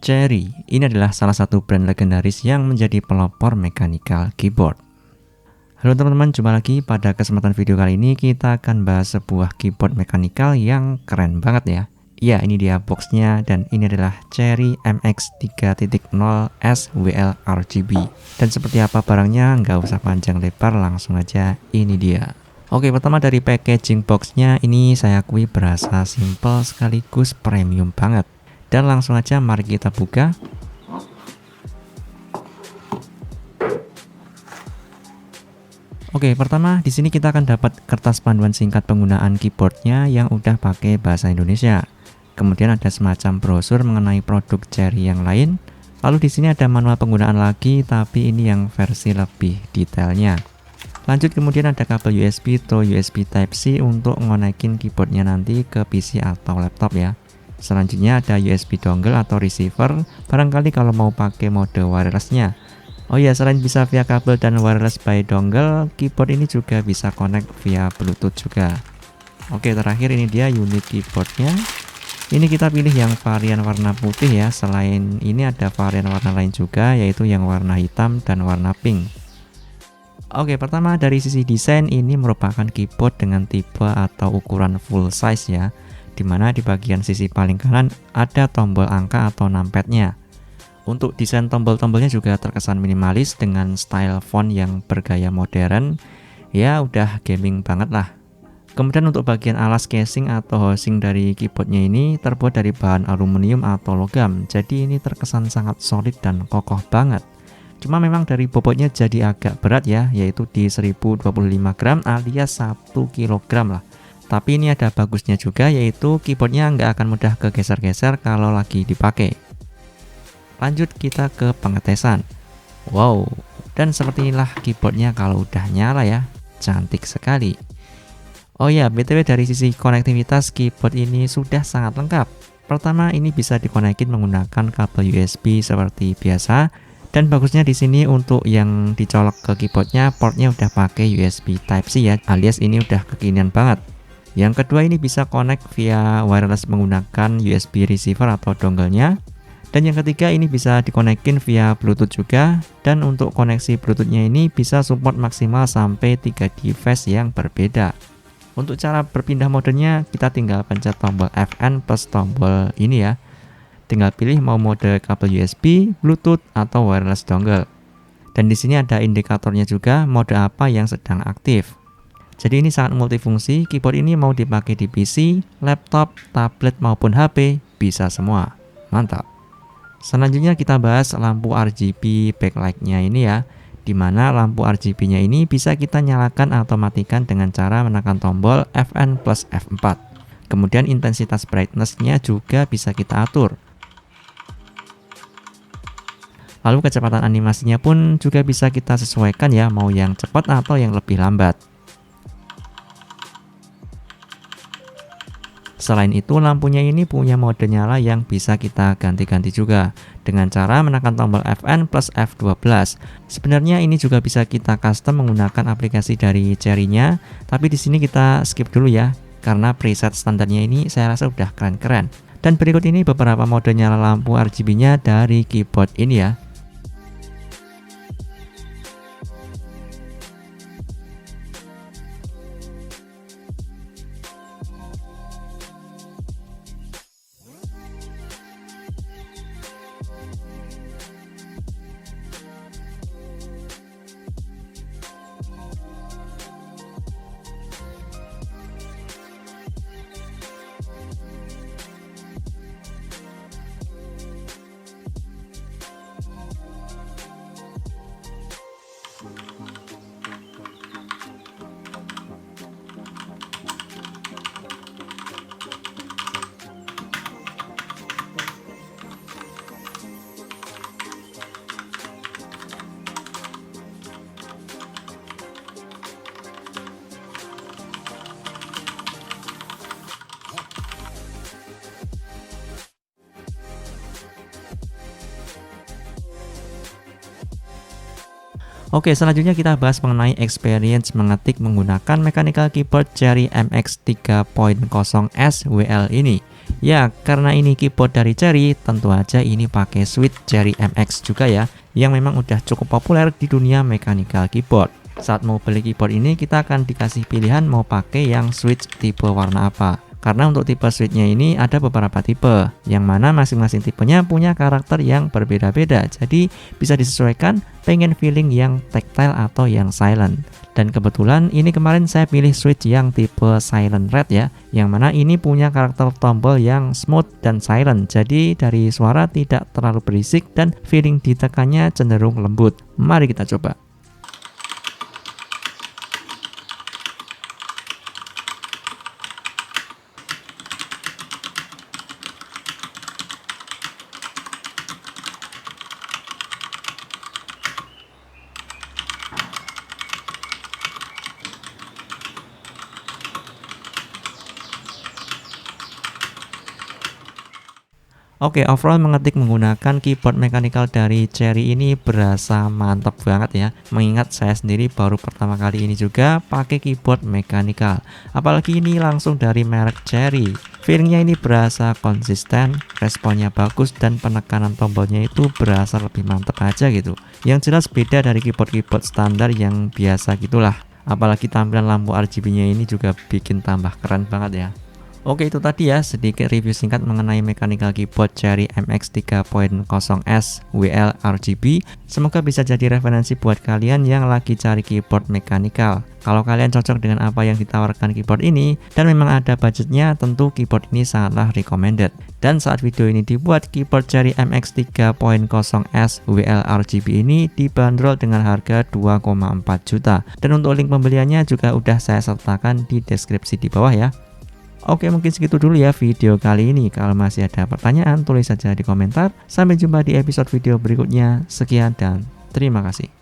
Cherry, ini adalah salah satu brand legendaris yang menjadi pelopor mechanical keyboard. Halo teman-teman, jumpa lagi. Pada kesempatan video kali ini kita akan bahas sebuah keyboard mechanical yang keren banget ya. Ya, ini dia boxnya dan ini adalah Cherry MX 3.0 SWL RGB. Dan seperti apa barangnya, nggak usah panjang lebar, langsung aja ini dia. Oke, pertama dari packaging boxnya ini saya akui berasa simple sekaligus premium banget. Dan langsung aja mari kita buka. Oke, pertama di sini kita akan dapat kertas panduan singkat penggunaan keyboardnya yang udah pakai bahasa Indonesia. Kemudian ada semacam brosur mengenai produk Cherry yang lain. Lalu di sini ada manual penggunaan lagi, tapi ini yang versi lebih detailnya. Lanjut kemudian ada kabel USB atau USB Type-C untuk ngonekin keyboardnya nanti ke PC atau laptop ya. Selanjutnya ada USB dongle atau receiver, barangkali kalau mau pakai mode wirelessnya. Oh ya, selain bisa via kabel dan wireless by dongle, keyboard ini juga bisa connect via Bluetooth juga. Oke, terakhir ini dia unit keyboardnya. Ini kita pilih yang varian warna putih ya. Selain ini ada varian warna lain juga, yaitu yang warna hitam dan warna pink. Oke, pertama dari sisi desain ini merupakan keyboard dengan tipe atau ukuran full size ya, dimana di bagian sisi paling kanan ada tombol angka atau numpadnya. Untuk desain tombol-tombolnya juga terkesan minimalis dengan style font yang bergaya modern, ya udah gaming banget lah. Kemudian untuk bagian alas casing atau housing dari keyboardnya ini terbuat dari bahan aluminium atau logam, jadi ini terkesan sangat solid dan kokoh banget. Cuma memang dari bobotnya jadi agak berat ya, yaitu di 1025 gram alias 1 kg lah. Tapi ini ada bagusnya juga, yaitu keyboardnya nggak akan mudah kegeser-geser kalau lagi dipakai. Lanjut kita ke pengetesan. Wow, dan seperti inilah keyboardnya kalau udah nyala ya, cantik sekali. Oh ya, BTW dari sisi konektivitas keyboard ini sudah sangat lengkap. Pertama, ini bisa dikonekin menggunakan kabel USB seperti biasa. Dan bagusnya di sini untuk yang dicolok ke keyboardnya, portnya udah pakai USB Type-C ya, alias ini udah kekinian banget. Yang kedua ini bisa connect via wireless menggunakan USB receiver atau dongle-nya. Dan yang ketiga ini bisa dikonekin via Bluetooth juga. Dan untuk koneksi Bluetooth-nya ini bisa support maksimal sampai 3 device yang berbeda. Untuk cara berpindah modenya kita tinggal pencet tombol Fn plus tombol ini ya. Tinggal pilih mau mode kabel USB, Bluetooth atau wireless dongle. Dan di sini ada indikatornya juga mode apa yang sedang aktif. Jadi ini sangat multifungsi, keyboard ini mau dipakai di PC, laptop, tablet maupun HP, bisa semua. Mantap. Selanjutnya kita bahas lampu RGB backlight-nya ini ya, dimana lampu RGB-nya ini bisa kita nyalakan atau matikan dengan cara menekan tombol Fn plus F4. Kemudian intensitas brightness-nya juga bisa kita atur. Lalu kecepatan animasinya pun juga bisa kita sesuaikan ya, mau yang cepat atau yang lebih lambat. Selain itu lampunya ini punya mode nyala yang bisa kita ganti-ganti juga dengan cara menekan tombol Fn plus F12. Sebenarnya ini juga bisa kita custom menggunakan aplikasi dari Cherry-nya, tapi di sini kita skip dulu ya karena preset standarnya ini saya rasa udah keren-keren. Dan berikut ini beberapa mode nyala lampu RGB-nya dari keyboard ini ya. Oke, selanjutnya kita bahas mengenai experience mengetik menggunakan mechanical keyboard Cherry MX 3.0 SWL ini. Ya, karena ini keyboard dari Cherry, tentu aja ini pakai switch Cherry MX juga ya, yang memang udah cukup populer di dunia mechanical keyboard. Saat mau beli keyboard ini, kita akan dikasih pilihan mau pakai yang switch tipe warna apa. Karena untuk tipe switchnya ini ada beberapa tipe, yang mana masing-masing tipenya punya karakter yang berbeda-beda. Jadi bisa disesuaikan pengen feeling yang tactile atau yang silent. Dan kebetulan ini kemarin saya pilih switch yang tipe silent red ya, yang mana ini punya karakter tombol yang smooth dan silent. Jadi dari suara tidak terlalu berisik dan feeling ditekannya cenderung lembut. Mari kita coba. Oke, overall mengetik menggunakan keyboard mechanical dari Cherry ini berasa mantap banget ya. Mengingat saya sendiri baru pertama kali ini juga pakai keyboard mechanical. Apalagi ini langsung dari merek Cherry. Feelingnya ini berasa konsisten, responnya bagus, dan penekanan tombolnya itu berasa lebih mantap aja gitu. Yang jelas beda dari keyboard-keyboard standar yang biasa gitulah. Apalagi tampilan lampu RGB-nya ini juga bikin tambah keren banget ya. Oke, itu tadi ya sedikit review singkat mengenai mechanical keyboard Cherry MX 3.0S WL RGB. Semoga bisa jadi referensi buat kalian yang lagi cari keyboard mechanical. Kalau kalian cocok dengan apa yang ditawarkan keyboard ini dan memang ada budgetnya, tentu keyboard ini sangatlah recommended. Dan saat video ini dibuat, keyboard Cherry MX 3.0S WL RGB ini dibanderol dengan harga 2,4 juta. Dan untuk link pembeliannya juga udah saya sertakan di deskripsi di bawah ya. Oke, mungkin segitu dulu ya video kali ini. Kalau masih ada pertanyaan, tulis saja di komentar. Sampai jumpa di episode video berikutnya. Sekian dan terima kasih.